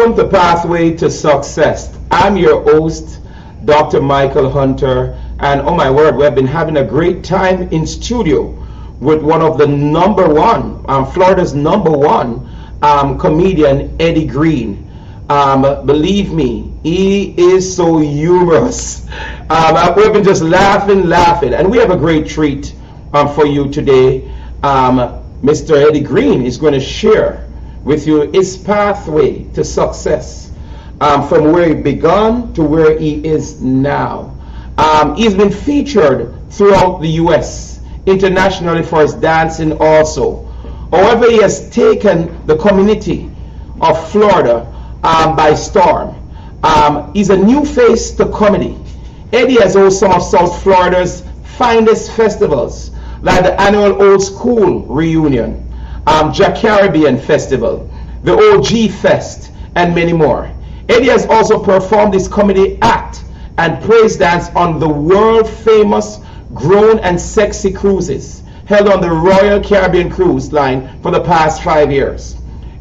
Welcome to Pathway to Success. I'm your host, Dr. Michael Hunter, and oh my word, we've been having a great time in studio with one of the Florida's number one comedian, Eddie Green. Believe me, he is so humorous. We've been just laughing, and we have a great treat for you today. Mr. Eddie Green is going to share with you his pathway to success, from where he began to where he is now. He's been featured throughout the U.S., internationally for his dancing also. However, he has taken the community of Florida by storm. He's a new face to comedy. Eddie has hosted some of South Florida's finest festivals, like the annual Old School Reunion, Jack Caribbean Festival, the OG Fest, and many more. Eddie has also performed his comedy act and praise dance on the world famous Grown and Sexy cruises held on the Royal Caribbean Cruise Line for the past 5 years.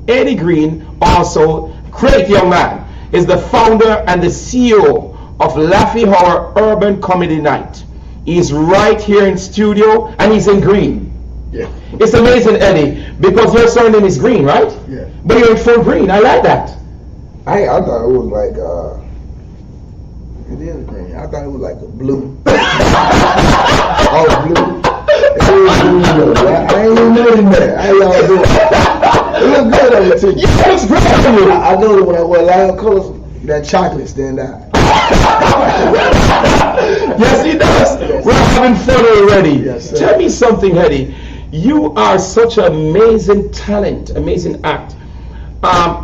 Eddie Green, also great young man, is the founder and the CEO of Laffy Hour Urban Comedy Night. He's right here in studio and he's in green. Yeah. It's amazing, Eddie, because your surname is Green, right? Yeah. But you're in full green. I like that. I thought it was like it is green. I thought it was like a blue. All blue. It is blue. I ain't even noticed that. How y'all doing? It looks good on the too. Yeah, it looks great on you. I know that when I wear loud colors, that chocolate stand out. Yes, he does. Yes. We're having fun already. Yes, sir. Tell me something, Eddie. You are such an amazing talent, amazing act.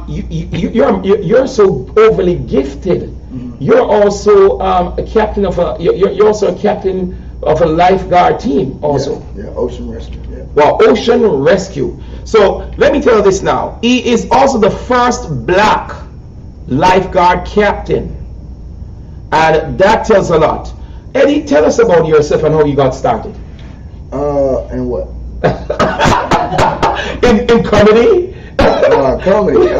You're so overly gifted. Mm-hmm. You're also a captain of you're also a captain of a lifeguard team also. Yeah, Ocean Rescue. Yeah. Well, Ocean Rescue. So let me tell you this now. He is also the first black lifeguard captain, and that tells a lot. Eddie, tell us about yourself and how you got started. And what? in comedy? Comedy.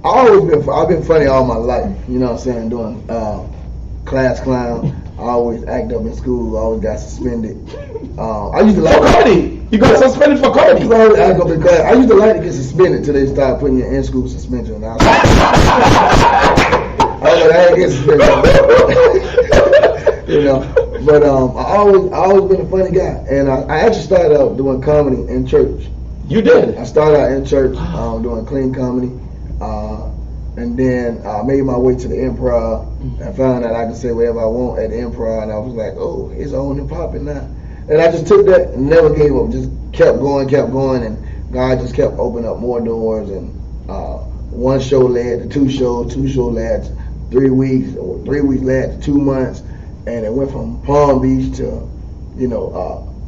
I've been funny all my life. You know what I'm saying? Doing class clown. I always act up in school. I always got suspended. I used to like comedy. You got suspended for comedy. I always act up in class. I used to like to get suspended till they started putting you in school suspension. I ain't get suspended. You know. But I always been a funny guy, and I actually started out doing comedy in church. You did? I started out in church doing clean comedy, and then I made my way to the improv and found out I could say whatever I want at the improv, and I was like, oh, it's on and popping now. And I just took that and never gave up, just kept going, and God just kept opening up more doors, and one show led to two shows led to 3 weeks, or 3 weeks led to 2 months. And it went from Palm Beach to,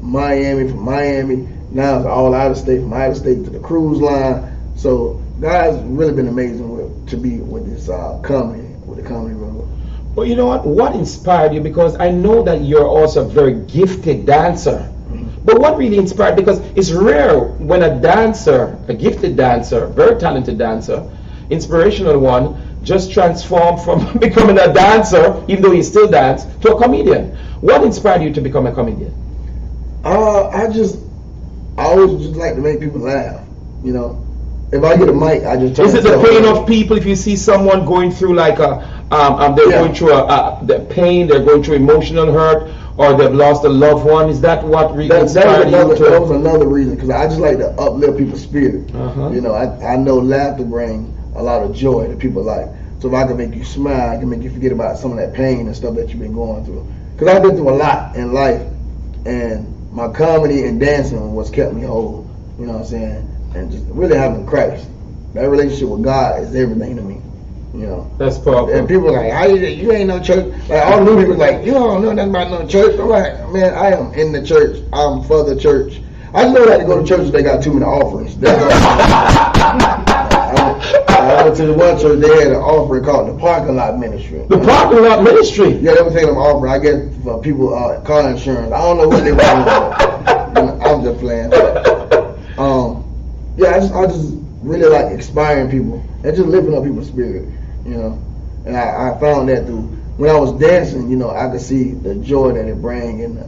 Miami, from Miami, now it's all out of state, from out of state to the cruise line. So God's really been amazing to be with this comedy, with the comedy world. Well, you know what? What inspired you? Because I know that you're also a very gifted dancer. Mm-hmm. But what really inspired? Because it's rare when a dancer, a gifted dancer, very talented dancer, inspirational one, just transformed from becoming a dancer, even though he still dance, to a comedian. What inspired you to become a comedian? I always just like to make people laugh. You know, if I get a mic, I just. Is it the pain of people? If you see someone going through like going through the pain, they're going through emotional hurt, or they've lost a loved one. Is that what really inspired you? That was another reason, because I just like to uplift people's spirit. Uh-huh. You know, I know laughter brings a lot of joy to people's life. So if I can make you smile, I can make you forget about some of that pain and stuff that you've been going through. Because I've been through a lot in life, and my comedy and dancing was kept me whole. You know what I'm saying? And just really having Christ. That relationship with God is everything to me. You know. That's powerful. And people are like, you ain't no church. Like all new people like, you don't know nothing about no church. I'm like, man, I am in the church. I'm for the church. I just know that to go to church if they got too many offerings. I went to the one church, they had an offering called the parking lot ministry. The parking lot ministry? Yeah, they were taking them offering. I get for people car insurance. I don't know what they were doing. I'm just playing. Yeah, really like inspiring people and just lifting up people's spirit, you know. And I found that through when I was dancing, you know, I could see the joy that it bring and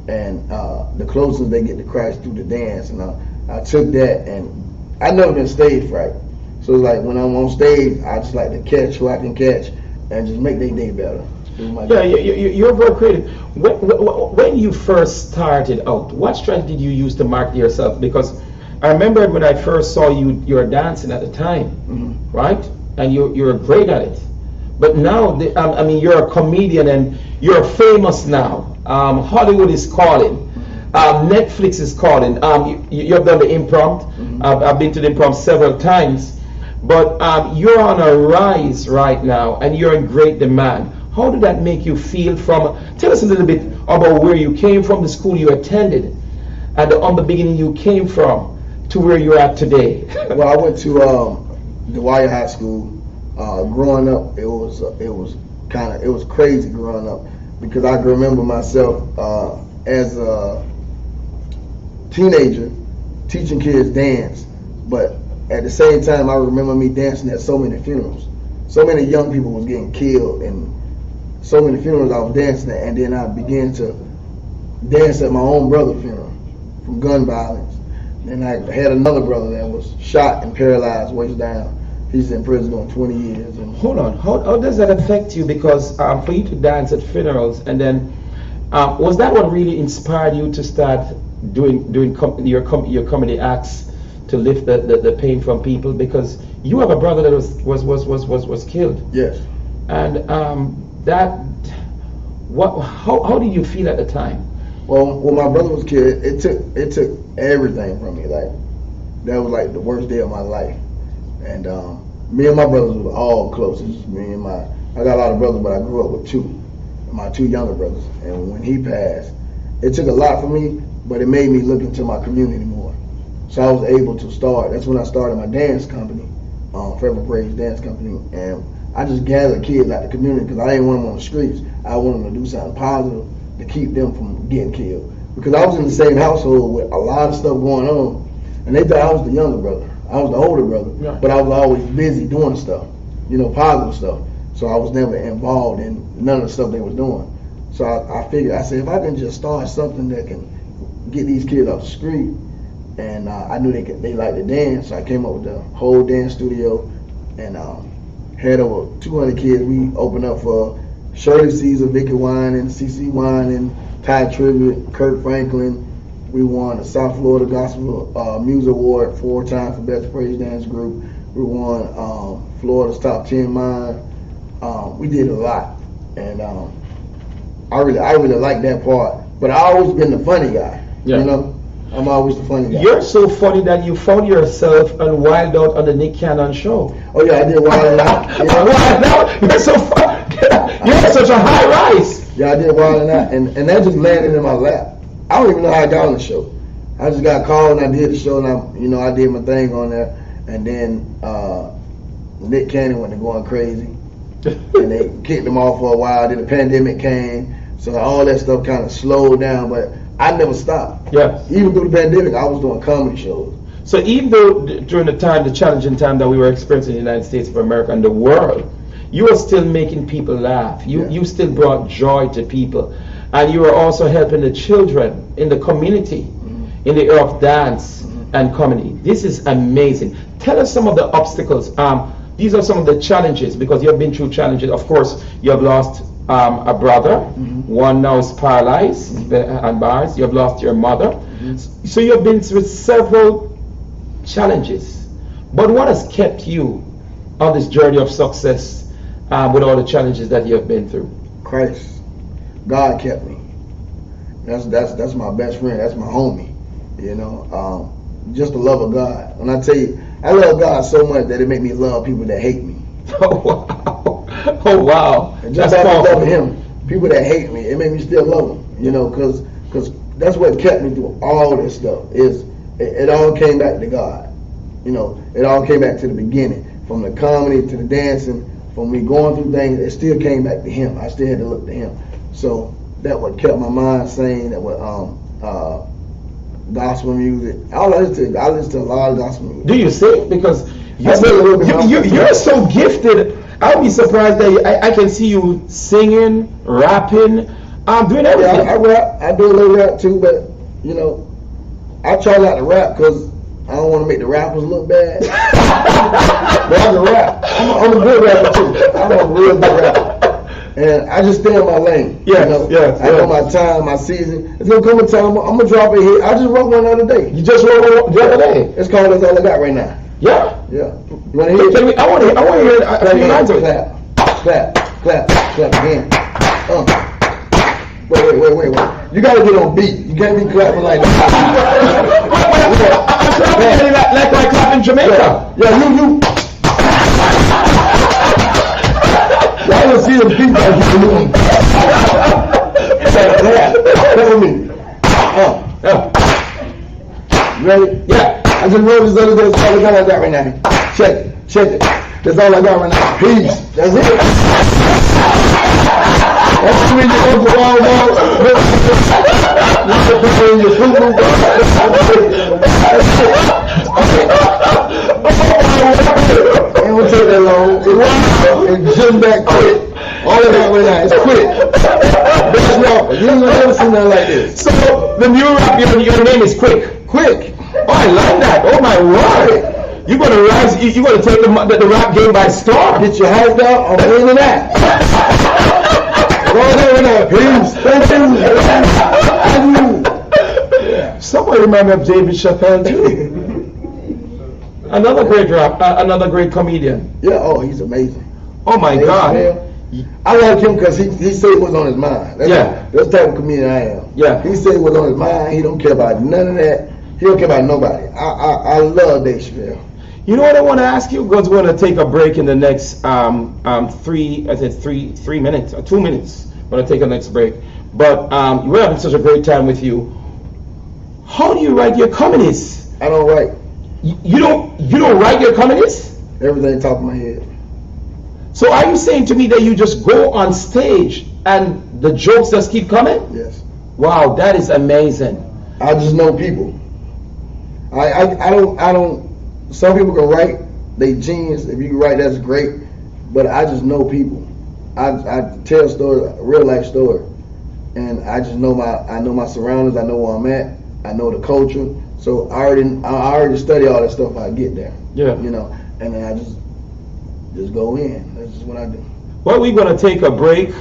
the closeness they get to Christ through the dance. And I took that, and I never been stage fright. So it's like when I'm on stage, I just like to catch who I can catch and just make their day better. Yeah, you're very creative. When you first started out, what strategy did you use to market yourself? Because I remember when I first saw you, you were dancing at the time, right? And you're great at it. But now, I mean, you're a comedian and you're famous now. Hollywood is calling. Netflix is calling. You've done the improv. I've been to the improv several times. But you're on a rise right now and you're in great demand. How did that make you feel tell us a little bit about where you came from, the school you attended, and the beginning you came from to where you're at today. Well, I went to DeWire High School. Growing up, it was crazy growing up because I can remember myself as a teenager teaching kids dance, but at the same time, I remember me dancing at so many funerals. So many young people was getting killed, and so many funerals I was dancing at, and then I began to dance at my own brother's funeral from gun violence. And I had another brother that was shot and paralyzed, waist down. He's in prison doing 20 years. And hold on, how does that affect you? Because for you to dance at funerals, and then was that what really inspired you to start doing your comedy acts to lift the pain from people? Because you have a brother that was killed. Yes. And how did you feel at the time? Well, when my brother was killed, it took everything from me. Like that was like the worst day of my life. And me and my brothers were all close. It's just me and I got a lot of brothers, but I grew up with my two younger brothers. And when he passed, it took a lot for me, but it made me look into my community more. So I was able to start. That's when I started my dance company, Forever Praise Dance Company, and I just gathered kids out the community because I didn't want them on the streets. I wanted them to do something positive to keep them from getting killed. Because I was in the same household with a lot of stuff going on, and they thought I was the younger brother. I was the older brother, but I was always busy doing stuff, positive stuff. So I was never involved in none of the stuff they was doing. So I figured, I said, if I can just start something that can get these kids off the street, and I knew they liked to dance, so I came up with the whole dance studio, and had over 200 kids. We opened up for Shirley Caesar, Vicky Wine, and CeCe Wine, and Ty Tribbett, Kirk Franklin. We won the South Florida Gospel Music Award 4 times for Best Praise Dance Group. We won Florida's Top 10 Mine. We did a lot, and I really like that part. But I always been the funny guy, I'm always the funny guy. You're so funny that you found yourself on Wild Out on the Nick Cannon show. Oh yeah, I did Wild Out. Wild Out, you're so funny. You're such a high rise. Yeah, I did Wild Out, and that just landed in my lap. I don't even know how I got on the show. I just got called and I did the show, and I did my thing on there, and then Nick Cannon went to going crazy, and they kicked him off for a while. Then the pandemic came, so all that stuff kind of slowed down, but I never stopped. Yeah. Even through the pandemic, I was doing comedy shows. So even though during the challenging time that we were experiencing in the United States of America and the world, you were still making people laugh. You still brought joy to people. And you were also helping the children in the community in the area of dance and comedy. This is amazing. Tell us some of the obstacles. These are some of the challenges, because you have been through challenges. Of course, you have lost a brother. One now is paralyzed and bars. You have lost your mother. So you have been through several challenges. But what has kept you on this journey of success with all the challenges that you have been through? Christ. God kept me. That's my best friend. That's my homie. Just the love of God. When I tell you, I love God so much that it make me love people that hate me. Oh wow! Oh wow! And just after loving Him, people that hate me, it made me still love Him. Because that's what kept me through all this stuff. It all came back to God. It all came back to the beginning, from the comedy to the dancing, from me going through things. It still came back to Him. I still had to look to Him. So that what kept my mind sane. That what gospel music. I listen to a lot of gospel music. Do you sing? Because I sing a little bit. you're so gifted. I'll be surprised that I can see you singing, rapping, doing everything. Yeah, I rap. I do a little rap too, but you know, I try not to rap because I don't want to make the rappers look bad. But I can rap. I'm a good rapper too. I'm a real good rapper. And I just stay in my lane. Yes, you know? yes, I know my time, my season. It's gonna come a time I'm gonna drop a hit. I just wrote one the other day. You just wrote one the other day. It's called "That's All I Got Right Now." Yeah. Yeah. You wanna hear it? I want to hear a few lines of it. Clap, clap, clap again. Wait. You gotta get on beat. You can't be clapping like that. I'm clapping like I clap in Jamaica. Yeah, you. I don't see the beat like you. Clap with me. Ready? Yeah. I just wrote this other day. That's all I got like that right now. Check it. That's all I got right now. Peace. That's it. That's when you go to Walmart. You put in your food. It don't take that long. It's just back quick. All I got right now is quick. Best rapper. You ain't never seen nothing like this. So the new rap, your name is Quick. Quick. Oh, I like that. Oh my word. You're gonna rise. You're gonna take the rap game by storm. Get your house down. I'm in that. Peace. Thank you. Somebody remind me of David Chappelle too. Another great rap, another great comedian. Yeah. Oh, he's amazing. Oh my God. I like him because he said what's on his mind. That's the type of comedian I am. Yeah. He said what's on his mind. He don't care about none of that. He don't care about nobody. I love Dave Chappelle. You know what I want to ask you? Because we're going to take a break in the next 3 minutes or 2 minutes. We're going to take a next break. But we're having such a great time with you. How do you write your comedies? I don't write. You don't write your comedies? Everything top of my head. So are you saying to me that you just go on stage and the jokes just keep coming? Yes. Wow, that is amazing. I just know people. I don't. Some people can write. They genius. If you can write, that's great. But I just know people. I tell a story, a real life story, and I just know my surroundings. I know where I'm at. I know the culture. So I already study all that stuff. I get there. Yeah. You know, and then I just go in. That's just what I do. Well, we're going to take a break.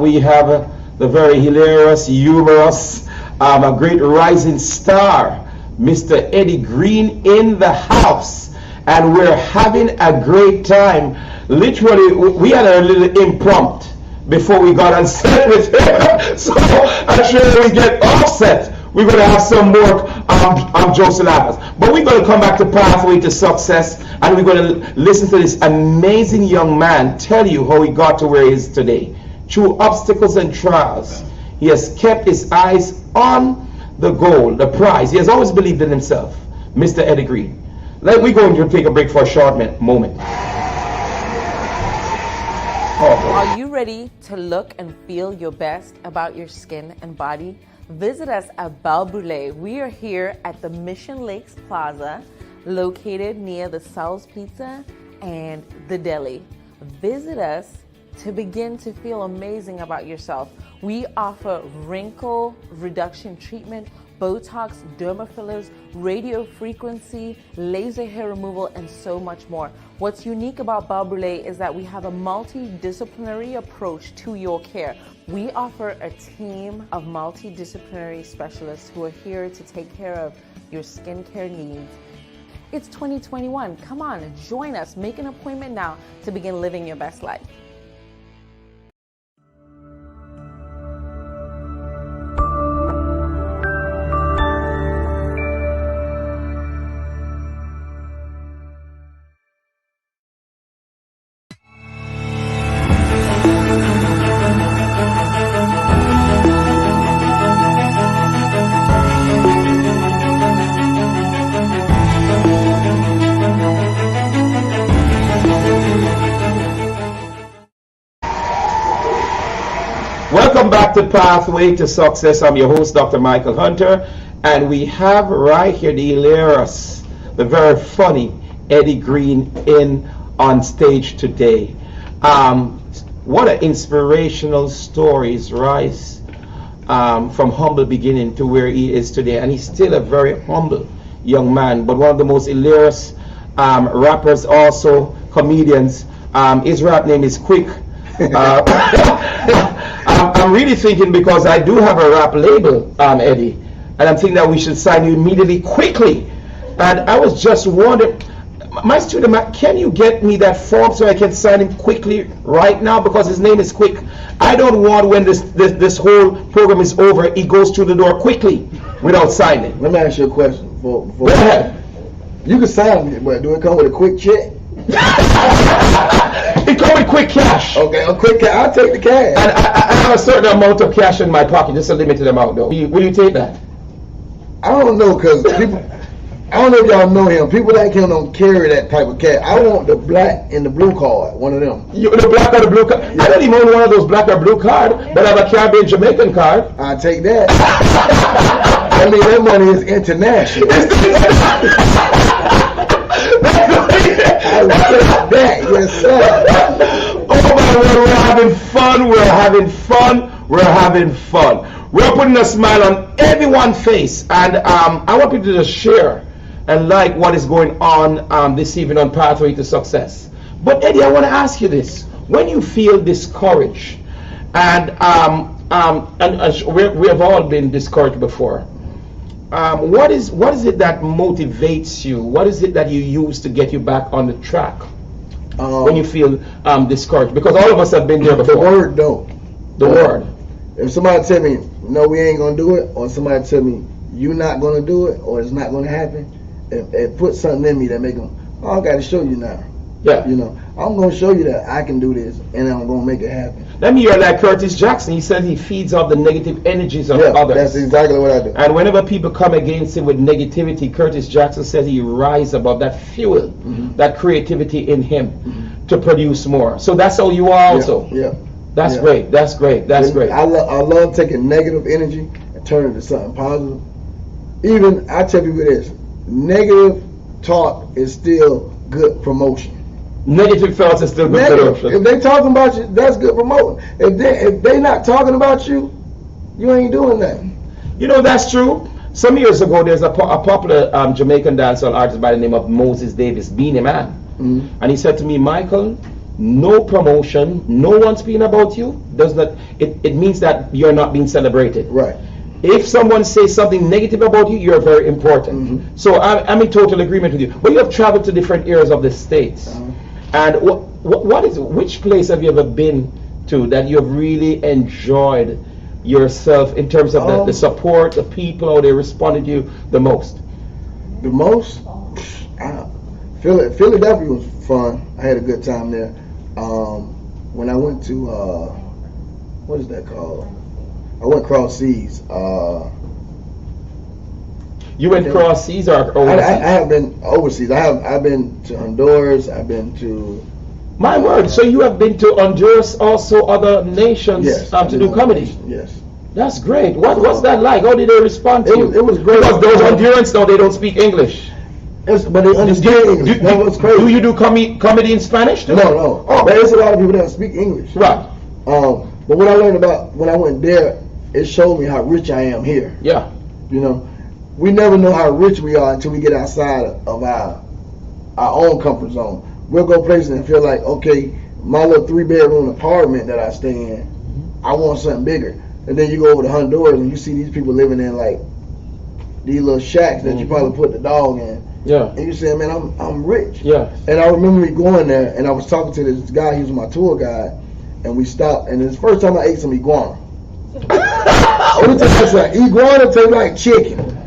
We have the very hilarious, humorous, a great rising star, Mr. Eddie Green in the house. And we're having a great time. Literally, we had a little impromptu before we got on set with him. So I'm sure we get offset. We're going to have some more jokes and laughs. But we're going to come back to Pathway to Success, and we're going to listen to this amazing young man tell you how he got to where he is today. Through obstacles and trials, he has kept his eyes on the goal, the prize. He has always believed in himself. Mr. Eddie Green. We're going to take a break for a short moment. Are you ready to look and feel your best about your skin and body? Visit us at Belle Brûlée. We are here at the Mission Lakes Plaza, located near the Sal's Pizza and the deli. Visit us to begin to feel amazing about yourself. We offer wrinkle reduction treatment, Botox, derma fillers, radio frequency, laser hair removal, and so much more. What's unique about Belle Brûlée is that we have a multidisciplinary approach to your care. We offer a team of multidisciplinary specialists who are here to take care of your skincare needs. It's 2021. Come on, join us. Make an appointment now to begin living your best life. Welcome back to Pathway to Success. I'm your host, Dr. Michael Hunter, And we have right here the hilarious, the very funny Eddie Green on stage today. What an inspirational stories, Rice, from humble beginning to where he is today. And he's still a very humble young man, but one of the most hilarious rappers, also comedians. His rap name is Quick. I'm really thinking, because I do have a rap label, Eddie, and I'm thinking that we should sign you immediately, quickly. And I was just wondering, my student, can you get me that form so I can sign him quickly right now? Because his name is Quick. I don't want, when this whole program is over, he goes through the door quickly without signing. Let me ask you a question. Before Go ahead. You can sign it, but do it come with a quick check? It come with quick cash. Okay, a quick cash. I'll take the cash. And I have a certain amount of cash in my pocket, just a limited amount though. Will you take that? I don't know, because people, I don't know if y'all know him. People like him don't carry that type of cash. I want the black and the blue card, one of them. The black or the blue card? Yeah. I don't even own one of those black or blue card, but I have a Caribbean Jamaican card. I'll take that. I mean, that money is international. I will take that, yes sir. Oh my Lord, we're having fun, we're having fun, we're having fun. We're putting a smile on everyone's face, and I want people to just share and like what is going on this evening on Pathway to Success. But Eddie, I want to ask you this: when you feel discouraged, and we have all been discouraged before, what is it that motivates you? What is it that you use to get you back on the track when you feel discouraged? Because all of us have been there before. The word don't. The word. If somebody tell me, no, we ain't going to do it, or somebody tell me, you're not going to do it, or it's not going to happen, it puts something in me that make them, oh, I got to show you now. Yeah. You know, I'm going to show you that I can do this, and I'm going to make it happen. Let me hear like Curtis Jackson. He said he feeds off the negative energies of others. That's exactly what I do. And whenever people come against him with negativity, Curtis Jackson says he rises above that fuel, that creativity in him to produce more. So that's how you are also. Yeah. That's great. That's great. That's great. I love taking negative energy and turning it to something positive. Even, I tell people this, negative talk is still good promotion. Negative thoughts is still good promotion. If they talking about you, that's good promotion. If they not talking about you, you ain't doing nothing. You know, that's true. Some years ago, there's a popular Jamaican dancehall artist by the name of Moses Davis, Beanie Man. And he said to me, Michael, no promotion, no one speaking about you, does not. It means that you're not being celebrated. Right. If someone says something negative about you, you're very important. So I'm in total agreement with you. But you have traveled to different areas of the States. And which place have you ever been to that you have really enjoyed yourself in terms of the support, the people, how they responded to you the most? The most? Philadelphia was fun. I had a good time there. When I went to, what is that called? I went cross seas. You went cross seas or overseas? I have been overseas. I've been to Honduras. I've been to. My word! So you have been to Honduras, also other nations, to do comedy. Yes. That's great. What's that like? How did they respond to you? It was great. Because those Hondurans, no, they don't speak English. But they understand English. That was crazy. Do you do comedy in Spanish? No. But there's a lot of people that speak English. Right. But what I learned about when I went there, it showed me how rich I am here. Yeah. You know, we never know how rich we are until we get outside of our own comfort zone. We'll go places and feel like, okay, my little 3-bedroom apartment that I stay in, I want something bigger. And then you go over to Honduras and you see these people living in like these little shacks that you probably put the dog in. Yeah. And you say, man, I'm rich. Yeah. And I remember me going there and I was talking to this guy, he was my tour guide, and we stopped, and it's the first time I ate some iguana. Only time I said, iguana tastes like chicken.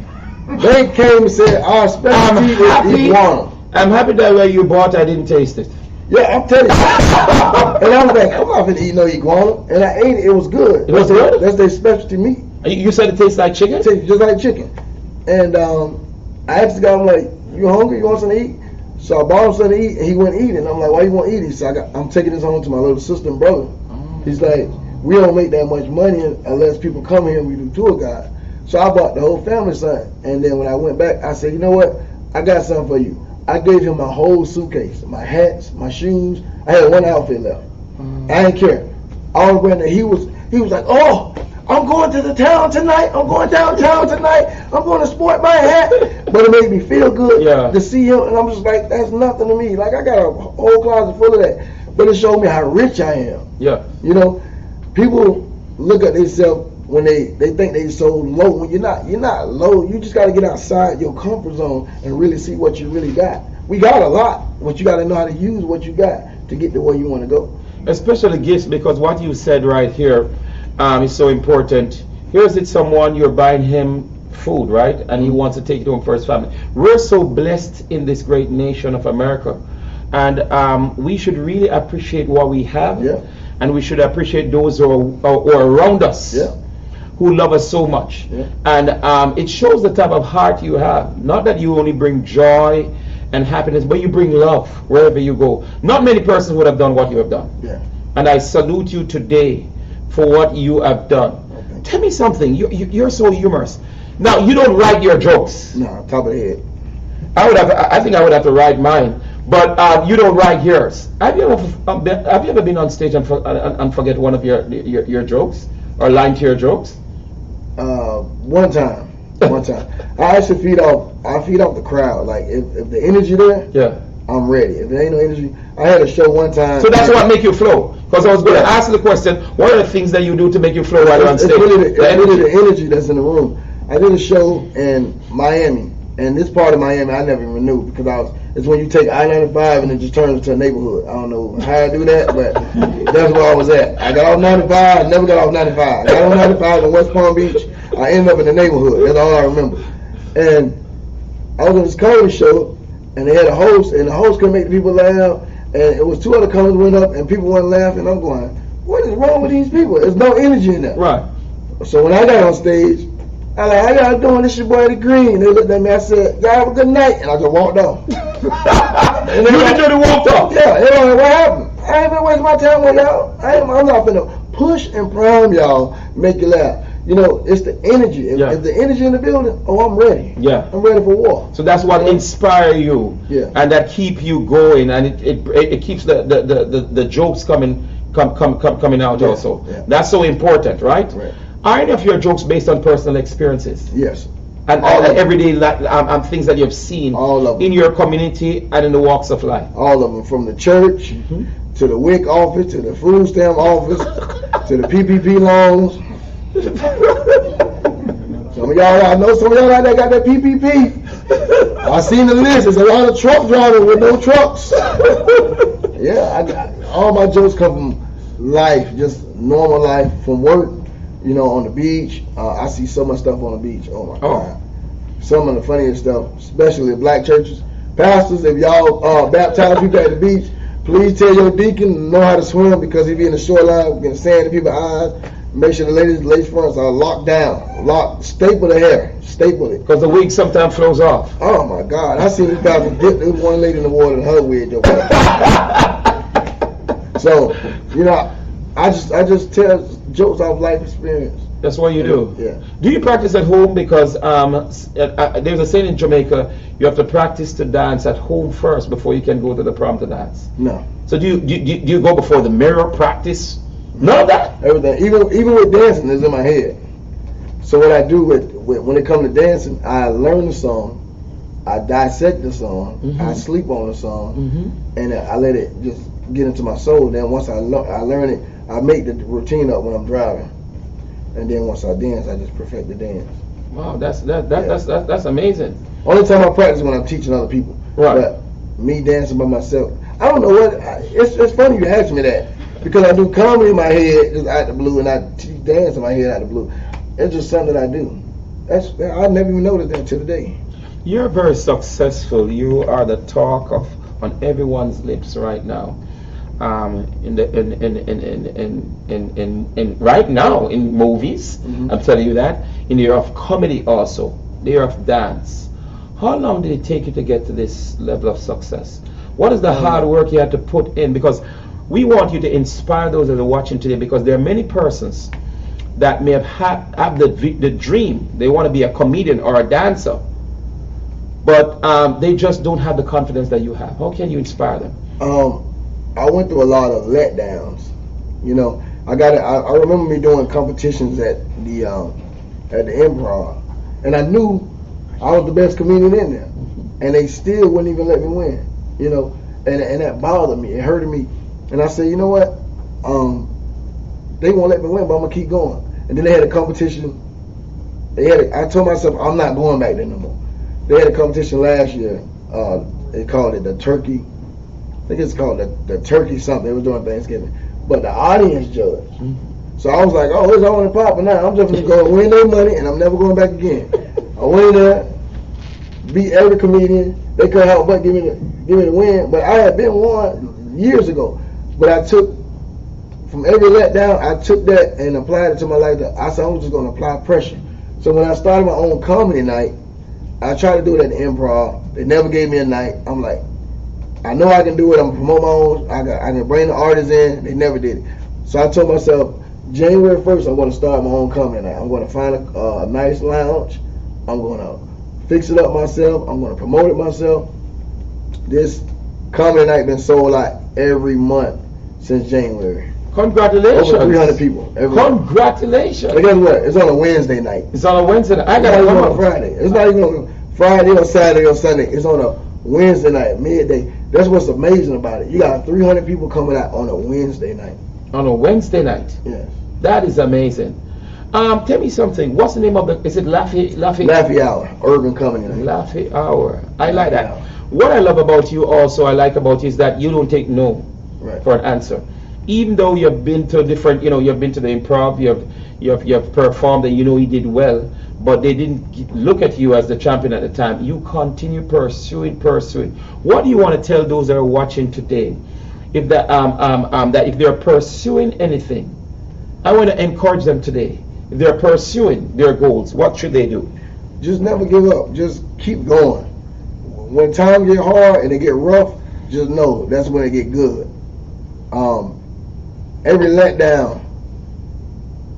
They came and said, our specialty is iguana. I'm happy that way you bought, I didn't taste it. Yeah, I'm telling you. And I was like, I'm not going to eat no iguana. And I ate it. It was good. It was good? That's their specialty meat. You said it tastes like chicken? It tastes just like chicken. And I asked the guy, I'm like, you hungry? You want something to eat? So I bought him something to eat, and he went eating. I'm like, why you want to eat? He said, I'm taking this home to my little sister and brother. He's like, we don't make that much money unless people come here and we do tour guide. So I bought the whole family something. And then when I went back, I said, you know what? I got something for you. I gave him my whole suitcase, my hats, my shoes. I had one outfit left. I didn't care. All the way he was like, oh, I'm going to the town tonight. I'm going downtown tonight. I'm going to sport my hat. But it made me feel good to see him. And I'm just like, that's nothing to me. Like, I got a whole closet full of that. But it showed me how rich I am. Yeah. You know, people look at themselves when they think they so low. When you're not low. You just got to get outside your comfort zone and really see what you really got. We got a lot, but you got to know how to use what you got to get to where you want to go. Especially gifts, because what you said right here is so important. Here's it, someone, you're buying him food, right? And he wants to take it home for his family. We're so blessed in this great nation of America. And we should really appreciate what we have. Yeah. And we should appreciate those who are around us. Yeah. Who love us so much. Yeah. And it shows the type of heart you have. Not that you only bring joy and happiness, but you bring love wherever you go. Not many persons would have done what you have done. Yeah. And I salute you today for what you have done. Okay. Tell me something. You're so humorous. Now, you don't write your jokes. No, top of the head. I think I would have to write mine. But you don't write yours. Have you ever been on stage and forget one of your jokes or line to your jokes? One time. I actually feed off the crowd. Like if the energy there, yeah, I'm ready. If there ain't no energy, I had a show one time. So that's what make you flow. Because I was going to ask the question, what are the things that you do to make you flow while you're on stage? It's really the energy that's in the room. I did a show in Miami, and this part of Miami I never even knew because it's when you take I-95 and it just turns into a neighborhood. I don't know how I do that, but that's where I was at. I got off 95, I never got off 95. I got on 95 in West Palm Beach. I ended up in the neighborhood. That's all I remember. And I was on this comedy show, and they had a host, and the host couldn't make the people laugh. And it was two other comics went up, and people weren't laughing. I'm going, what is wrong with these people? There's no energy in there. Right. So when I got on stage, I like, how y'all doing? This your boy the Green. They looked at me. I said, y'all have a good night, and I just walked off. And you literally walked off. Yeah. They were like, what happened? I ain't been wasting my time on y'all. I'm not finna push and prime y'all, make you laugh. You know, it's the energy. If the energy in the building, I'm ready. Yeah. I'm ready for war. So that's what inspire you. Yeah. And that keep you going, and it keeps the jokes coming out also. Yeah. That's so important, right? Right. Are any of your jokes based on personal experiences? Yes. And everyday things that you've seen all of them. In your community and in the walks of life? All of them, from the church to the WIC office to the food stamp office to the PPP loans. Some of y'all, I know some of y'all out there got that PPP. I seen the list. There's a lot of truck drivers with no trucks. Yeah, I got all my jokes come from life, just normal life, from work. You know, on the beach. I see so much stuff on the beach. Oh my God. Some of the funniest stuff, especially at black churches. Pastors, if y'all baptize people at the beach, please tell your deacon to know how to swim, because he be in the shoreline, getting sand in people's eyes. Make sure the lace fronts are locked down. Staple the hair. Staple it. Because the wig sometimes flows off. Oh my God. I seen this pastor dip this one lady in the water and her wig. So, you know, I just tell jokes off life experience. That's what you do. Yeah. Do you practice at home? Because there's a saying in Jamaica, you have to practice to dance at home first before you can go to the prom to dance. No. So do you go before the mirror, practice? None of that? Everything. Even with dancing is in my head. So what I do with when it comes to dancing, I learn the song, I dissect the song, I sleep on the song, and I let it just get into my soul. Then once I learn it, I make the routine up when I'm driving, and then once I dance, I just perfect the dance. Wow, that's amazing. Only time I practice is when I'm teaching other people. Right. But me dancing by myself, I don't know what. It's funny you ask me that, because I do comedy in my head just out the blue, and I teach dance in my head out the blue. It's just something that I do. I never even noticed that till today. You're very successful. You are the talk on everyone's lips right now. Right now in movies, I'm telling you that. In the year of comedy also, the year of dance. How long did it take you to get to this level of success? What is the hard work you had to put in? Because we want you to inspire those that are watching today, because there are many persons that may have the dream. They want to be a comedian or a dancer, but they just don't have the confidence that you have. How can you inspire them? I went through a lot of letdowns. You know, I remember me doing competitions at the Improv, and I knew I was the best comedian in there, and they still wouldn't even let me win. You know, and that bothered me. It hurted me, and I said, you know what? They won't let me win, but I'm gonna keep going. And then they had a competition. I told myself I'm not going back there no more. They had a competition last year. They called it the Turkey. I think it's called the Turkey something. It was during Thanksgiving, but the audience judged. Mm-hmm. So I was like, oh, it's on and popping now. I'm just gonna go win their money, and I'm never going back again. I went in there, beat every comedian. They couldn't help but give me the win. But I had been won years ago. But I took from every letdown, I took that and applied it to my life. I said I was just gonna apply pressure. So when I started my own comedy night, I tried to do it at the Improv. They never gave me a night. I'm like, I know I can do it. I'm gonna promote my own. I can bring the artists in. They never did it. So I told myself, January 1st, I'm gonna start my own comedy night. I'm gonna find a nice lounge. I'm gonna fix it up myself. I'm gonna promote it myself. This comedy night been sold out every month since January. Congratulations. Over 300 people. Congratulations. But guess what? It's on a Wednesday night. It's on a Wednesday night. I got it on a Friday. It's not even on Friday or Saturday or Sunday. It's on a Wednesday night, midday. That's what's amazing about it. You got 300 people coming out on a Wednesday night. On a Wednesday night? Yes. That is amazing. Tell me something. What's the name of is it Laffy Hour, Urban Comedy Night. Laffy Hour. I like that. What I love about you also, I like about you is that you don't take no for an answer. Even though you've been to different, you've been to the Improv, you've performed and you did well, but they didn't look at you as the champion at the time. You continue pursuing. What do you want to tell those that are watching today? If that if they're pursuing anything, I want to encourage them today. If they're pursuing their goals, what should they do? Just never give up. Just keep going. When times get hard and they get rough, just know that's when it get good. Every letdown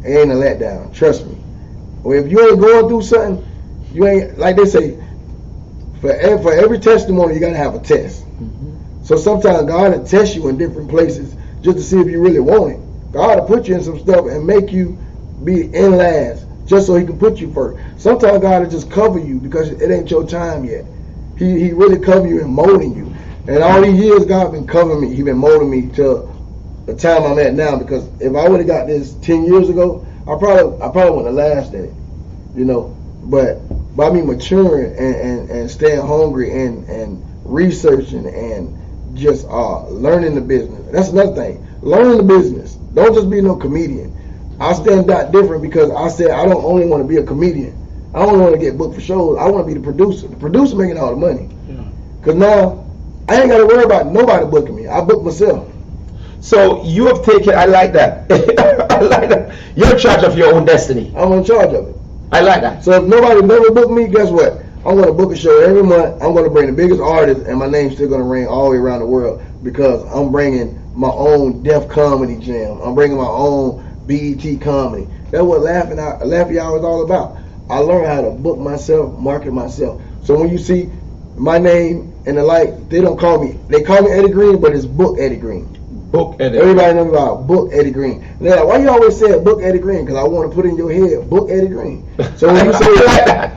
ain't a letdown. Trust me. Or if you ain't going through something, you ain't, like they say, for every testimony you gotta have a test. Mm-hmm. So sometimes God will test you in different places just to see if you really want it. God will put you in some stuff and make you be in last just so He can put you first. Sometimes God will just cover you because it ain't your time yet. He really cover you and molding you. And all these years God been covering me. He been molding me to the time I'm at now, because if I would have got this 10 years ago, I probably wouldn't have lasted it, But by me maturing and staying hungry and researching and just learning the business. That's another thing. Learning the business. Don't just be no comedian. I stand out different because I said I don't only want to be a comedian. I don't want to get booked for shows. I want to be the producer. The producer making all the money. Because now I ain't got to worry about nobody booking me. I book myself. So you have taken, I like that. I like that. You're in charge of your own destiny. I'm in charge of it. I like that. So if nobody never booked me, guess what? I'm going to book a show every month. I'm going to bring the biggest artist, and my name's still going to ring all the way around the world because I'm bringing my own Def Comedy Jam. I'm bringing my own BET comedy. That's what Laffy Hour is all about. I learned how to book myself, market myself. So when you see my name and the light, they don't call me. They call me Eddie Green, but it's Book Eddie Green. Book Eddie. Everybody knows about Book Eddie Green. And they're like, why you always say Book Eddie Green? Because I want to put in your head Book Eddie Green. So when you say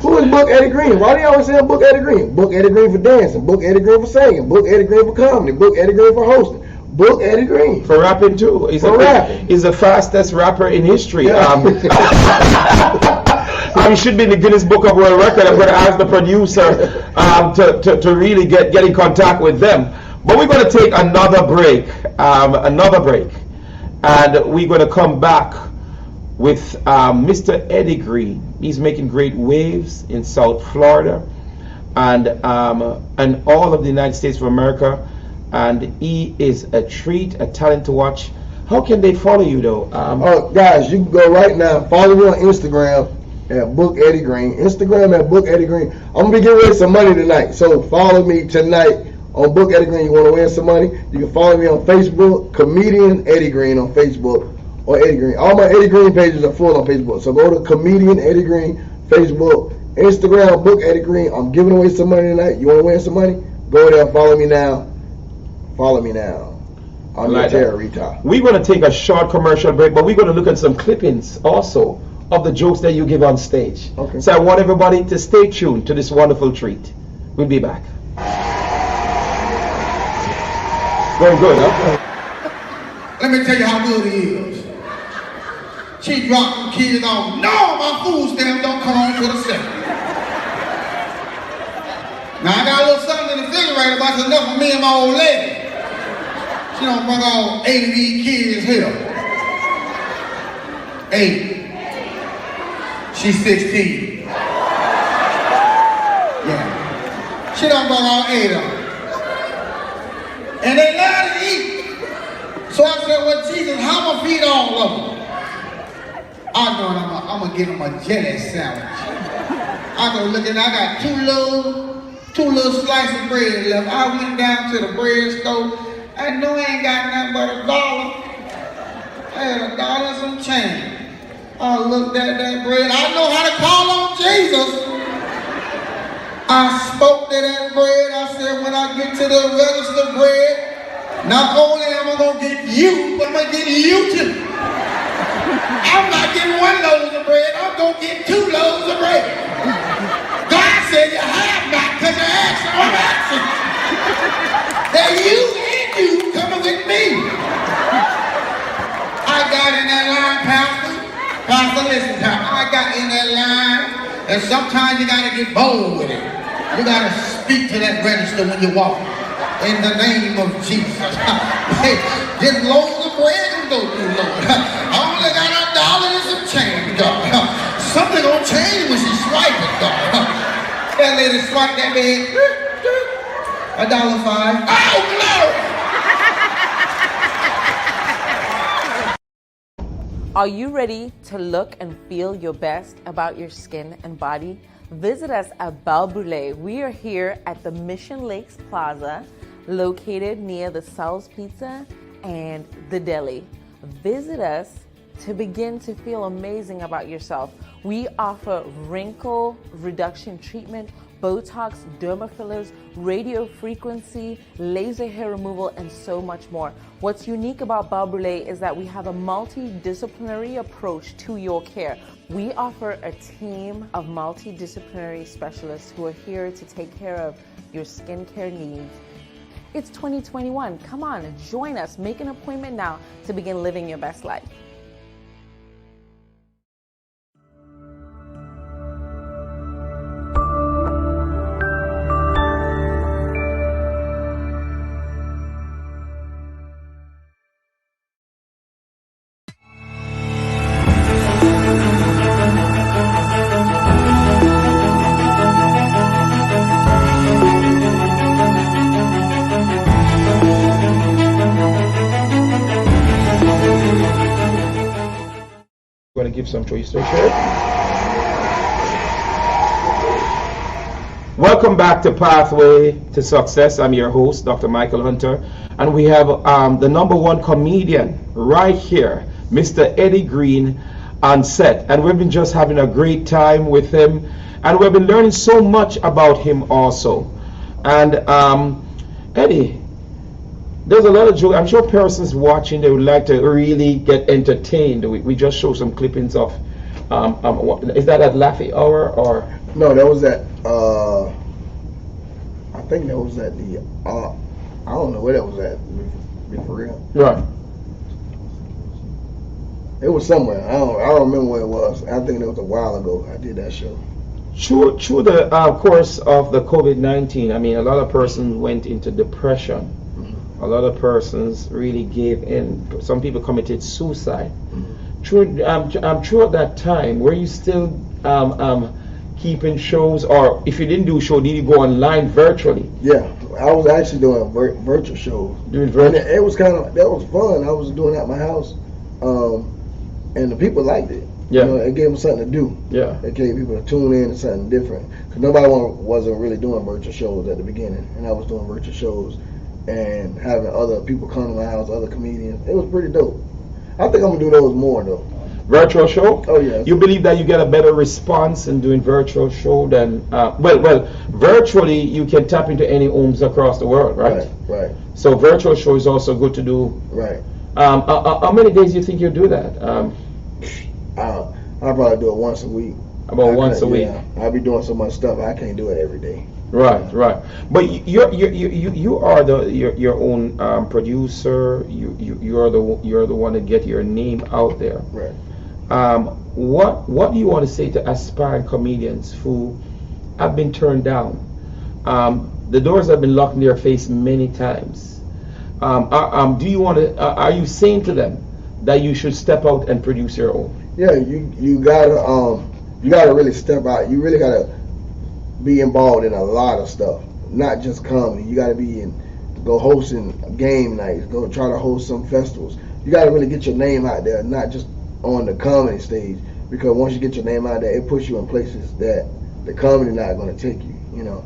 who is Book Eddie Green? Why do you always say Book Eddie Green? Book Eddie Green for dancing, Book Eddie Green for singing, Book Eddie Green for comedy, Book Eddie Green for hosting, Book Eddie Green for rapping too. He's the fastest rapper in history. Yeah. He should be in the Guinness Book of World Record. I'm going to ask the producer to really get in contact with them. But we're going to take another break, and we're going to come back with Mr. Eddie Green. He's making great waves in South Florida and all of the United States of America, and he is a treat, a talent to watch. How can they follow you though? Guys, you can go right now, follow me on Instagram at Book Eddie Green. Instagram at Book Eddie Green. I'm going to be giving away some money tonight, so follow me tonight on Book Eddie Green. You want to win some money? You can follow me on Facebook, Comedian Eddie Green on Facebook, or Eddie Green. All my Eddie Green pages are full on Facebook. So go to Comedian Eddie Green, Facebook, Instagram, Book Eddie Green. I'm giving away some money tonight. You want to win some money? Go there, follow me now. Follow me now. I'm your Terry Rita. We're going to take a short commercial break, but we're going to look at some clippings also of the jokes that you give on stage. Okay. So I want everybody to stay tuned to this wonderful treat. We'll be back. Going good, huh? Let me tell you how good he is. She dropped the kids off. No, my food stamp don't come on for the second. Now I got a little something in the refrigerator, but that's enough for me and my old lady. She don't bring all 8 of these kids here. 8. She's 16. Yeah. She don't bring all 8 of them. And they love to eat. So I said, well, Jesus, how am I feed all of them? I know I'm gonna give them a jelly sandwich. I go looking, I got two little slices of bread left. I went down to the bread store. I know I ain't got nothing but $1. I had $1 and some change. I looked at that bread. I know how to call on Jesus. I spoke to that bread. I said, when I get to the register bread, not only am I gonna get you, but I'm gonna get you too. I'm not getting 1 loaf of bread. I'm gonna get 2 loaves of bread. God said you have not because you asked. I'm asking. That you and you coming with me. I got in that line, Pastor. Pastor, listen, Pastor. I got in that line, and sometimes you gotta get bold with it. You gotta speak to that register when you walk. In the name of Jesus. Hey, get loads of bread and go through, Lord. I only got $1 and some change, God. Something gonna change when she swipe it, God. That lady swiped that bag. $1.05. Oh, glory! Are you ready to look and feel your best about your skin and body? Visit us at Belle Brûlée. We are here at the Mission Lakes Plaza, located near the Sal's Pizza and the deli. Visit us to begin to feel amazing about yourself. We offer wrinkle reduction treatment, Botox, derma fillers, radio frequency, laser hair removal, and so much more. What's unique about Belle Brûlée is that we have a multidisciplinary approach to your care. We offer a team of multidisciplinary specialists who are here to take care of your skincare needs. It's 2021. Come on, join us. Make an appointment now to begin living your best life. Going to give some choice to share. Welcome back to Pathway to Success. I'm your host, Dr. Michael Hunter, and we have the #1 comedian right here, Mr. Eddie Green, on set, and we've been just having a great time with him, and we've been learning so much about him also. And Eddie, there's a lot of jokes. I'm sure persons watching, they would like to really get entertained. We just show some clippings of, is that at Laffy Hour or? No, that was at, I think that was at the, I don't know where that was at, to be for real. Right. It was somewhere. I don't remember where it was. I think it was a while ago I did that show. Through the course of the COVID-19, I mean, a lot of persons went into depression. A lot of persons really gave in. Some people committed suicide. Throughout that time, were you still keeping shows, or if you didn't do a show, did you go online virtually? Yeah, I was actually doing virtual shows. Doing virtual? And it was that was fun. I was doing it at my house, and the people liked it. Yeah. You know, it gave them something to do. Yeah. It gave people to tune in to something different. Because nobody wasn't really doing virtual shows at the beginning, and I was doing virtual shows and having other people come to my house, other comedians. It was pretty dope. I think I'm gonna do those more though. Virtual show? Oh yeah. You believe that you get a better response in doing virtual show than well, virtually you can tap into any homes across the world, right? Right. So virtual show is also good to do. Right. How many days do you think you'll do that? I'll probably do it once a week. About once a week. Yeah, I'll be doing so much stuff I can't do it every day. Right. But you are your own producer. You're the one that get your name out there. Right. What do you want to say to aspiring comedians who have been turned down? The doors have been locked in their face many times. Do you want to? Are you saying to them that you should step out and produce your own? Yeah, you gotta really step out. You really gotta be involved in a lot of stuff, not just comedy. You gotta go hosting game nights, go try to host some festivals. You gotta really get your name out there, not just on the comedy stage, because once you get your name out there, it puts you in places that the comedy not going to take you. You know,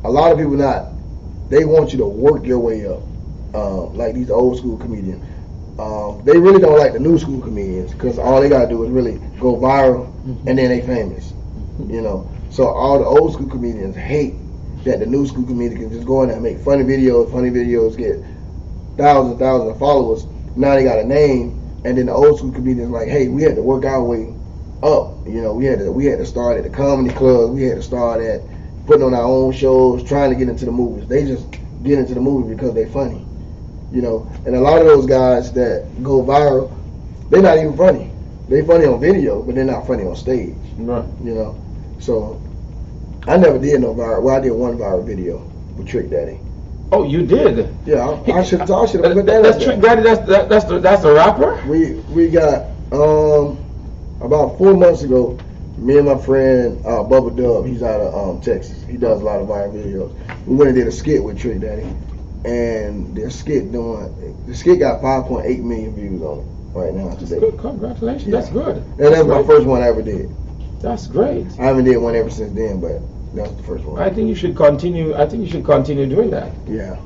a lot of people they want you to work your way up, like these old school comedians. They really don't like the new school comedians because all they gotta do is really go viral and then they famous. You know, so all the old school comedians hate that the new school comedian can just go in there and make funny videos, get thousands of followers. Now they got a name, and then the old school comedians like, hey, we had to work our way up. You know, we had to start at the comedy club, we had to start at putting on our own shows, trying to get into the movies. They just get into the movie because they funny. You know, and a lot of those guys that go viral, they're not even funny. They funny on video, but they're not funny on stage. Right. You know, so I never did no viral. Well, I did one viral video with Trick Daddy. Oh, you did? Yeah, I should have put that. That's Trick Daddy. That's the rapper. We got about 4 months ago. Me and my friend Bubba Dub, he's out of Texas. He does a lot of viral videos. We went and did a skit with Trick Daddy, and the skit got 5.8 million views on it right now today. Good. Congratulations. Yeah. That's good. And that was my first one I ever did. That's great. I haven't did one ever since then, but that was the first one. I think you should continue. Doing that. Yeah.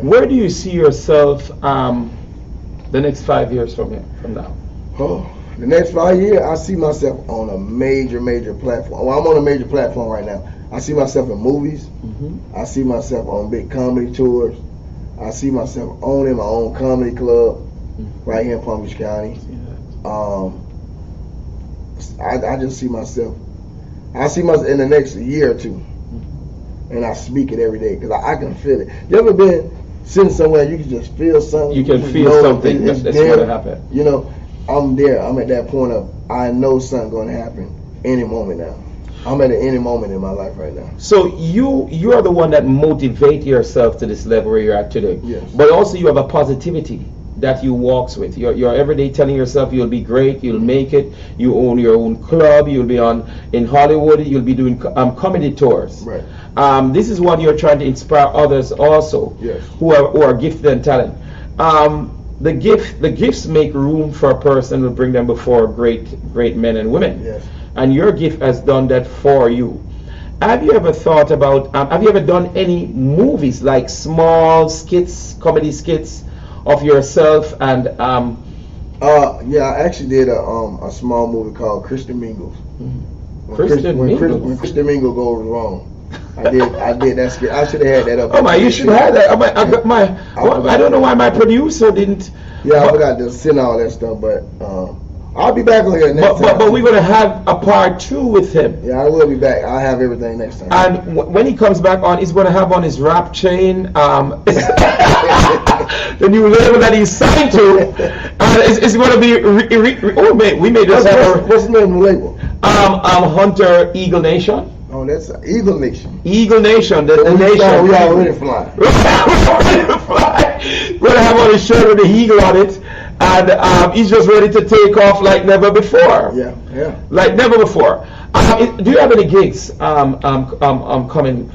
Where do you see yourself the next 5 years from now? Oh, the next 5 years, I see myself on a major platform. Well, I'm on a major platform right now. I see myself in movies. Mm-hmm. I see myself on big comedy tours. I see myself owning my own comedy club right here in Palm Beach County. I just see myself. I see myself in the next year or two, and I speak it every day because I can feel it. You ever been sitting somewhere you can just feel something? You can feel something. That's going to happen. You know, I'm there. I'm at that point of I know something's going to happen any moment now. I'm at any moment in my life right now. So you are the one that motivate yourself to this level where you're at today. Yes. But also you have a positivity that you walks with. You're every day telling yourself you'll be great, you'll make it, you own your own club, you'll be in Hollywood, you'll be doing comedy tours. Right. This is what you're trying to inspire others also. Yes. who are gifted and talented. The gifts make room for a person to bring them before great men and women. Yes. And your gift has done that for you. Have you ever thought about, have you ever done any movies, like small skits, comedy skits of yourself? And yeah, I actually did a small movie called Christian Mingles. When Christian Mingle goes wrong. I did that skit. I should have had that up. Oh my, you should have that. I don't know why my producer didn't. Yeah, I forgot to send all that stuff, but I'll be back on here next time. But we're going to have a part 2 with him. Yeah, I will be back. I'll have everything next time. And when he comes back on, he's going to have on his rap chain the new label that he's signed to. It's going to be we made this. What's the name of the label? Hunter Eagle Nation. Oh, that's Eagle Nation. Eagle Nation, the nation. We already fly. We're going to have on his shirt with the eagle on it. And he's just ready to take off like never before. Yeah. Like never before. Do you have any gigs coming?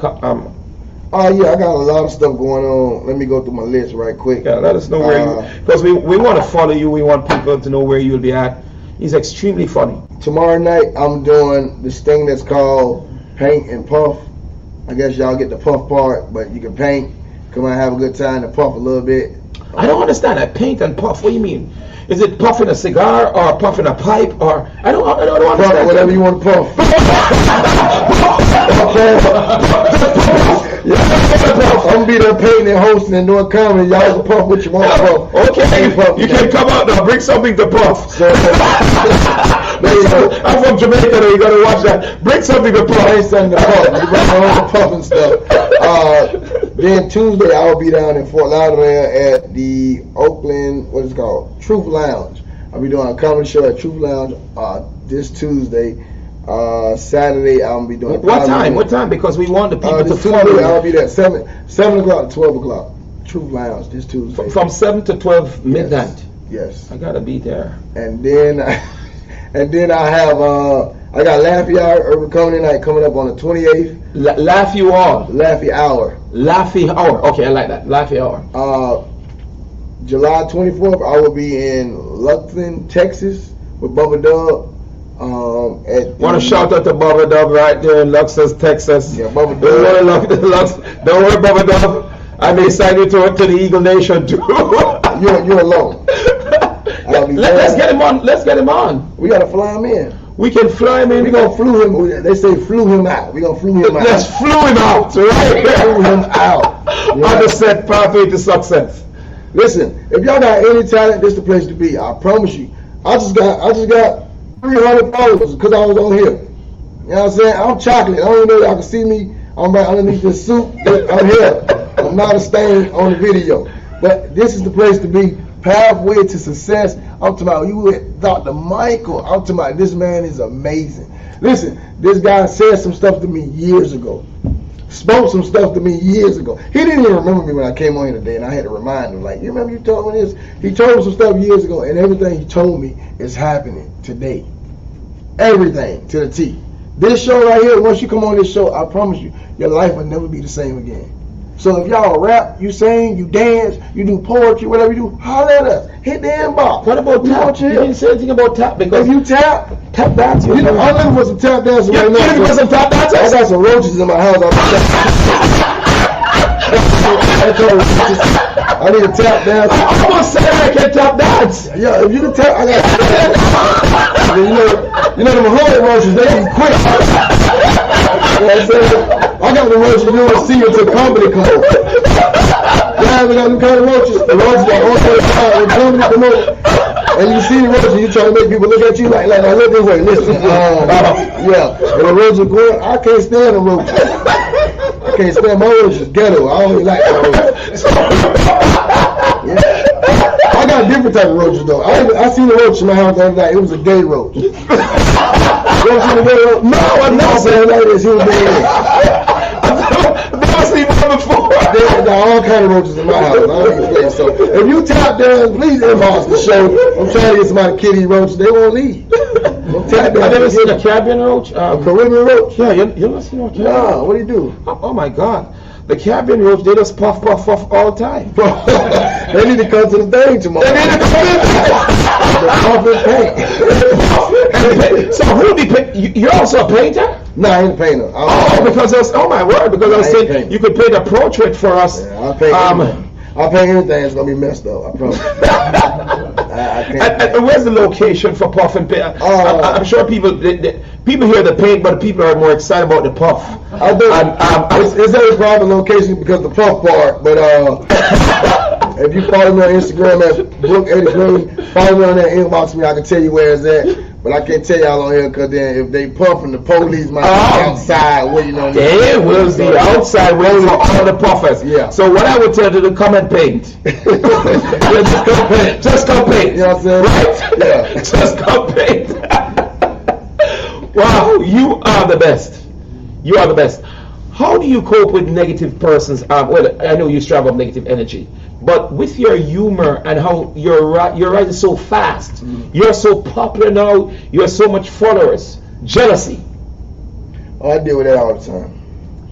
Yeah, I got a lot of stuff going on. Let me go through my list right quick. Yeah, let us know where you, because we want to follow you. We want people to know where you'll be at. He's extremely funny. Tomorrow night, I'm doing this thing that's called Paint and Puff. I guess y'all get the puff part, but you can paint. Come out, have a good time, and puff a little bit. I don't understand. I paint and puff. What do you mean? Is it puffing a cigar or puffing a pipe or I don't understand. Puff whatever you want to puff. I'm gonna be there painting and hosting and doing comedy. Y'all can puff what you want to puff. Okay, you can come out now. Bring something to puff. So, I'm from Jamaica, though. You gotta watch that. Bring something to puff. Bring something to puff. You bring all the puff and stuff. Then Tuesday I'll be down in Fort Lauderdale at the Oakland, what is it called? Truth Lounge. I'll be doing a comedy show at Truth Lounge this Tuesday. Saturday I'll be doing. What time? What time? Because we want the people to follow you. I'll be there 7 o'clock to 12 o'clock. Truth Lounge this Tuesday. From 7 to 12 midnight. Yes. I gotta be there. And then I have I got Laffy Hour Urban Comedy Night coming up on the 28th. Laugh you all. Laffy Hour. Laffy Hour. Okay, I like that. Laffy Hour. July 24th I will be in Luckton, Texas with Bubba Dub. Want to shout out to Bubba Dub right there in Luxus, Texas. Yeah, Bubba Dub. Don't worry, Bubba Dub. I may sign you to the Eagle Nation too. You're alone. Let's get him on. Let's get him on. We gotta fly him in. We can fly him in. We gonna flew him. They say flew him out. We gonna flew him out. Let's flew him out, right? Flew him out. On the set, pathway to success. Listen, if y'all got any talent, this is the place to be. I promise you. I just got 300 followers because I was on here. You know what I'm saying? I'm chocolate. I don't even know y'all can see me. I'm right underneath this suit. I'm here. I'm not a stain on the video. But this is the place to be. Pathway to success. I'm talking about you with Dr. Michael. I'm talking about this man is amazing. Listen, this guy said some stuff to me years ago. Spoke some stuff to me years ago. He didn't even remember me when I came on here today, and I had to remind him, like, you remember you told me this? He told me some stuff years ago, and everything he told me is happening today. Everything to the T. This show right here, once you come on this show, I promise you, your life will never be the same again. So if y'all rap, you sing, you dance, you do poetry, whatever you do, holler at us. Hit the inbox. What about tap? You didn't say anything about tap because if you tap dance. I'm looking for some tap dancers right now. You looking for some tap dancers? I got some roaches in my house. I need a tap dance. I almost said I can tap dance. Yeah, if you can tap, I got. You know them hood roaches, they be quick. You know what I'm saying? I got the roaches you don't see until comedy come on. You haven't got them kind of roaches. The roaches are all the time when comedy come on. And you see the roaches, you trying to make people look at you like I look this way. Listen, yeah. And the roaches are going. I can't stand the roaches. I can't stand my roaches. Ghetto. I don't even like the roaches. Yeah. I got different type of roaches though. I seen the roach in my house the other night. It was a gay roach. You ever seen a gay roach? No, I've never seen it like this. He was a gay roach. I've never seen one before. There are all kind of roaches in my house. I don't even play. So if you tap dance, please inbox the show. I'm trying to get somebody kitty roaches. They won't leave. I've never seen a Caribbean roach. A Caribbean roach? Yeah, you never seen one Caribbean? No, what do you do? Oh my God. The Caribbean roach, they just puff all the time. They need to come to the thing tomorrow. They need to come to the puff and paint. So who be paint? You're also a painter? No, I ain't a painter. Because I was, oh my word, because I was saying you could paint a portrait for us. Yeah, I'll paint anything that's going to be messed up, I promise. I can't. And where's the location for puff and paint? I'm sure people hear the paint, but people are more excited about the puff. I do. It's a private location because the puff part, but if you follow me on Instagram at Brook83, follow me on that, inbox me, I can tell you where it's at. But I can't tell y'all on here because then if they puffing, the police might be outside waiting on them. They will be outside waiting for all the puffers. Yeah. So what I would tell you to come and paint. Just come paint. Just come paint. You know what I'm saying? Right? Yeah. Just come paint. Wow, you are the best. You are the best. How do you cope with negative persons? Well, I know you struggle with negative energy, but with your humor and how you're writing so fast, you're so popular now, you have so much followers. Jealousy. Oh, I deal with that all the time.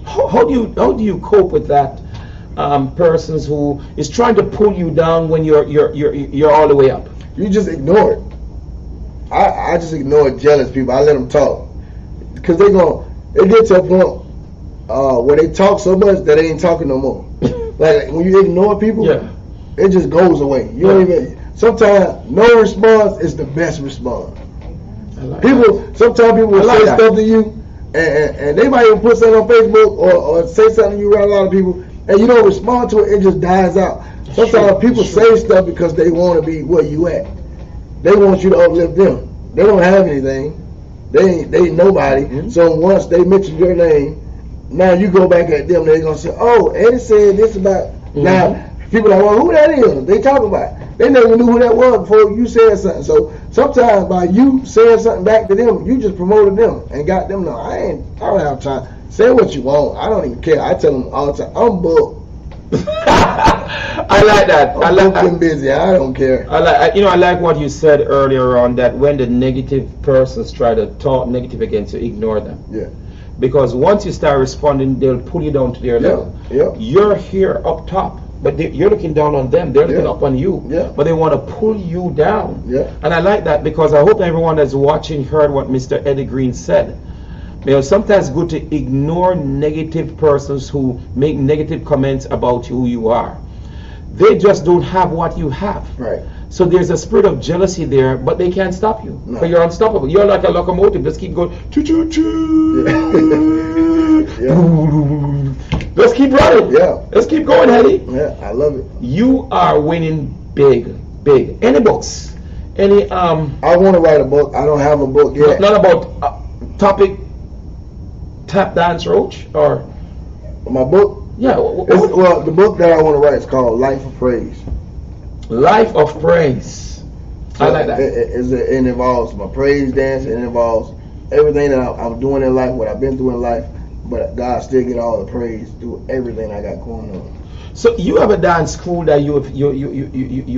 How do you cope with that? Persons who is trying to pull you down when you're all the way up. You just ignore it. I just ignore jealous people. I let them talk because it get to a point where they talk so much that they ain't talking no more. Like when you ignore people, it just goes away. You don't even. Sometimes no response is the best response. Sometimes people will say stuff to you, and they might even put something on Facebook or say something to you around a lot of people, and you don't respond to it. It just dies out. Sometimes people say stuff because they want to be where you at. They want you to uplift them. They don't have anything. They ain't nobody. Mm-hmm. So once they mention your name, now you go back at them. They're gonna say, "Oh, Eddie said this about." Mm-hmm. Now people are like, "Well, who that is?" They talk about. They never knew who that was before you said something. So sometimes by you saying something back to them, you just promoted them and got them. No, I don't have time. Say what you want. I don't even care. I tell them all the time, I'm booked. I like that. I'm busy. I don't care. I like what you said earlier on, that when the negative persons try to talk negative against you, ignore them. Yeah. Because once you start responding, they'll pull you down to their level. Yeah. You're here up top, but you're looking down on them. They're looking up on you. Yeah. But they want to pull you down. Yeah. And I like that, because I hope everyone that's watching heard what Mr. Eddie Green said. Sometimes it's good to ignore negative persons who make negative comments about who you are. They just don't have what you have. Right. So there's a spirit of jealousy there, but they can't stop you. No. But you're unstoppable. You're like a locomotive. Just keep going. Choo choo choo. Yeah. Let's keep running. Yeah. Let's keep going, Eddie. Yeah, I love it. You are winning big. Any books? Any I want to write a book. I don't have a book yet. Not about topic tap dance roach or my book. Yeah. Well, the book that I want to write is called Life of Praise. Life of Praise. So I like that. It involves my praise dance. It involves everything that I'm doing in life, what I've been through in life. But God still get all the praise through everything I got going on. So you have a dance school that you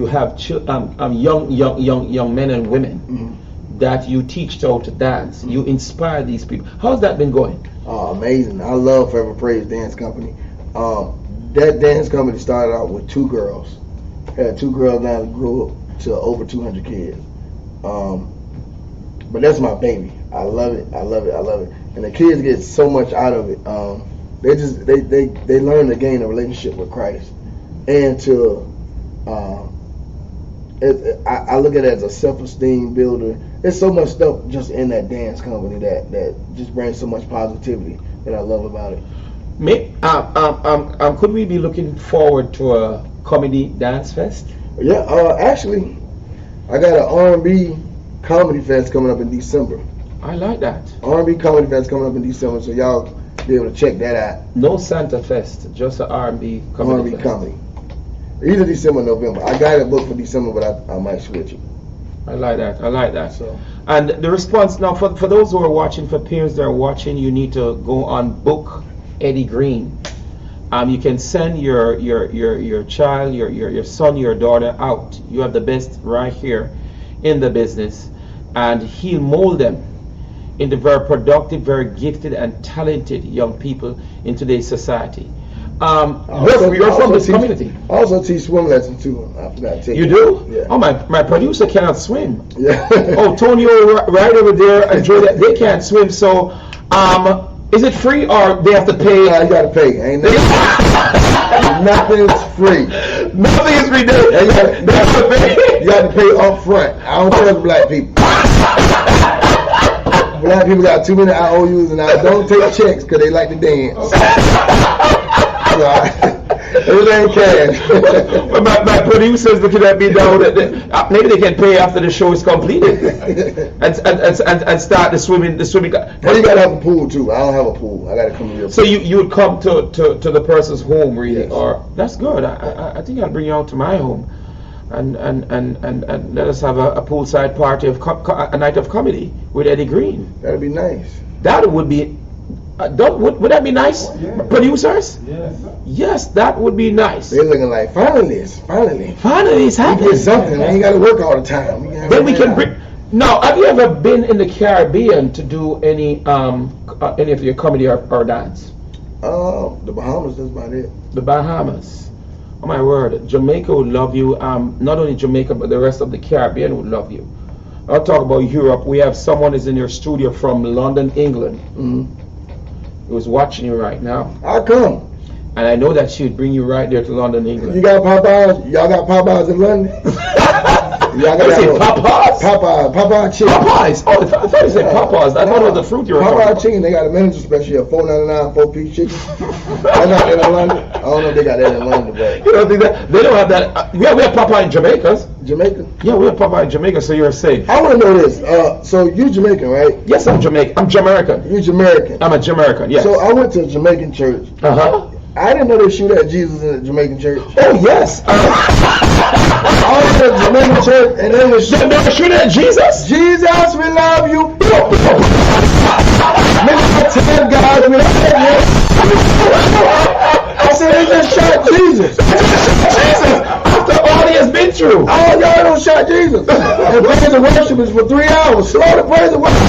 have young men and women that you teach how to dance. You inspire these people. How's that been going? Oh, amazing! I love Forever Praise Dance Company. That dance company started out with 2 girls. Had 2 girls now that grew up to over 200 kids. But that's my baby. I love it. I love it. I love it. And the kids get so much out of it. They learn to gain a relationship with Christ, and to I look at it as a self-esteem builder. There's so much stuff just in that dance company that just brings so much positivity that I love about it. Could we be looking forward to a comedy dance fest? Yeah, actually, I got an R&B comedy fest coming up in December. I like that. R&B comedy fest coming up in December, so y'all be able to check that out. No Santa Fest, just an R&B comedy fest. Comedy. Either December or November. I got it booked for December, but I might switch it. I like that. I like that. So. And the response now, for those who are watching, for parents that are watching, you need to go on Book Eddie Green. You can send your child, your son, your daughter out. You have the best right here in the business, and he'll mold them into very productive, very gifted, and talented young people in today's society. You're from this community. I also teach swim lessons too. I forgot to tell you. You do? Yeah. Oh, my producer cannot swim. Yeah. Oh, Tonio right over there and Joe, they can't swim. So, is it free or they have to pay? No, you gotta pay. Ain't nothing's free. Nothing is free. They have to pay. You got to pay up front. I don't trust black people. Black people got too many IOUs, and I don't take checks because they like to dance. Everything cash. my producers looking at me now. Maybe they can pay after the show is completed and start the swimming. Well, you gotta have a pool too. I don't have a pool. I gotta come to your pool. So you would come to the person's home, really? Yes. Or that's good. I think I'll bring you out to my home, and let us have a poolside party of a night of comedy with Eddie Green. That'd be nice. That would be. Would that be nice? Yeah. Producers? Yes. Yes, that would be nice. They're looking like, finally it's happening. We get something. We ain't got to work all the time. Then we can bring. Now, have you ever been in the Caribbean to do any of your comedy or dance? The Bahamas, that's about it. The Bahamas. Oh my word, Jamaica would love you. Not only Jamaica, but the rest of the Caribbean would love you. I'll talk about Europe. We have someone is in your studio from London, England. Mm-hmm. Who's watching you right now. How come? And I know that she would bring you right there to London, England. You got Popeyes? Y'all got Popeyes in London? Y'all got Popeyes? Popeye chicken. Popeyes? Oh, I thought you said Popeyes. I thought it was the fruit you were talking Popeye about. chicken, they got a manager special, $4.99, 4-piece chicken. I got that in London. I don't know if they got that in London, but You don't think that? They don't have that. We have Popeye in Jamaica. Jamaica. Yeah, we have Popeye in Jamaica, so you're safe. I want to know this. So you Jamaican, right? Yes, I'm Jamaican. I'm Jamaican. You Jamaican. I'm a Jamaican, yes. So I went to a Jamaican church. Uh-huh. I didn't know they shoot at Jesus in the Jamaican church. Oh, yes. I went to a Jamaican church and they were They were shooting at Jesus? Jesus, we love you. Minister 10 guys, we love you. I said, they just shot Jesus. Jesus, after all he has been through. Oh, y'all don't shot Jesus. And praise and worship is for 3 hours. Slow the praise and worship.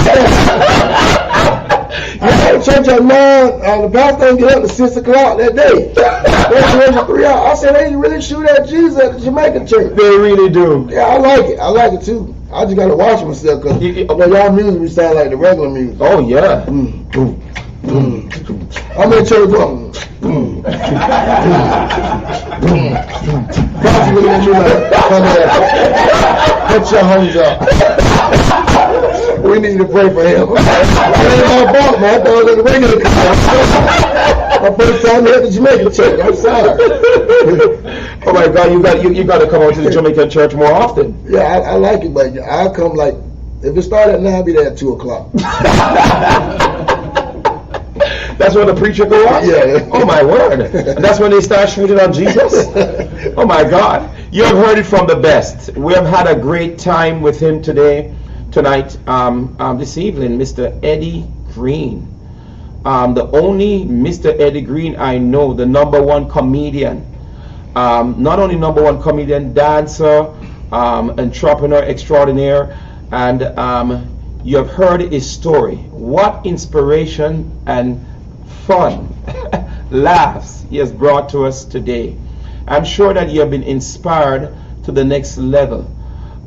I had church at 9. The pastor didn't get up to 6 o'clock that day. They for 3 hours. I said, they really shoot at Jesus at the Jamaican church. They really do. Yeah, I like it. I like it too. I just gotta watch myself because y'all music be sound like the regular music. Oh, yeah. I'm in church going. Pastor looking at me like, come here. Put your hands up. We need to pray for him. It ain't my fault, man. I thought it was in the regular church. My first time here at the Jamaican church. I'm sorry. Oh my God, you got to come out to the Jamaican church more often. Yeah, I like it, but I come like, if it started at 9, I'll be there at 2 o'clock. That's when the preacher go on? Yeah. Oh my word. And that's when they start shooting on Jesus? Oh my God. You have heard it from the best. We have had a great time with him tonight, this evening, Mr. Eddie Green. The only Mr. Eddie Green I know, the #1 comedian. Not only #1 comedian, dancer, entrepreneur extraordinaire, and you have heard his story. What inspiration and fun, laughs he has brought to us today. I'm sure that you have been inspired to the next level,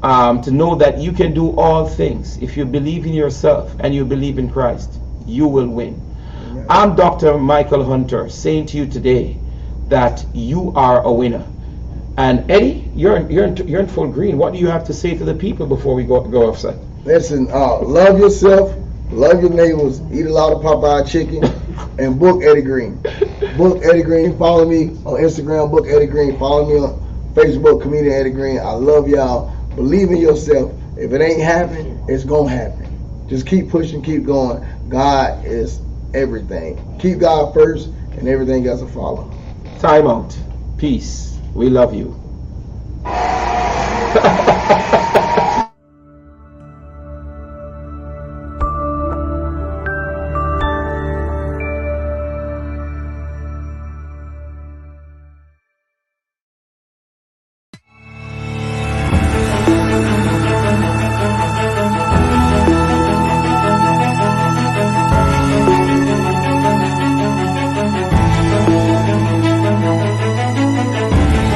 to know that you can do all things. If you believe in yourself and you believe in Christ, you will win. Amen. I'm Dr. Michael Hunter saying to you today that you are a winner. And Eddie, you're in full green. What do you have to say to the people before we go offside? Listen, love yourself, love your neighbors, eat a lot of Popeye chicken, and book Eddie Green. Book Eddie Green. Follow me on Instagram, book Eddie Green. Follow me on Facebook, Comedian Eddie Green. I love y'all. Believe in yourself. If it ain't happening, it's gonna happen. Just keep pushing, keep going. God is everything. Keep God first, and everything else will follow. Time out. Peace. We love you.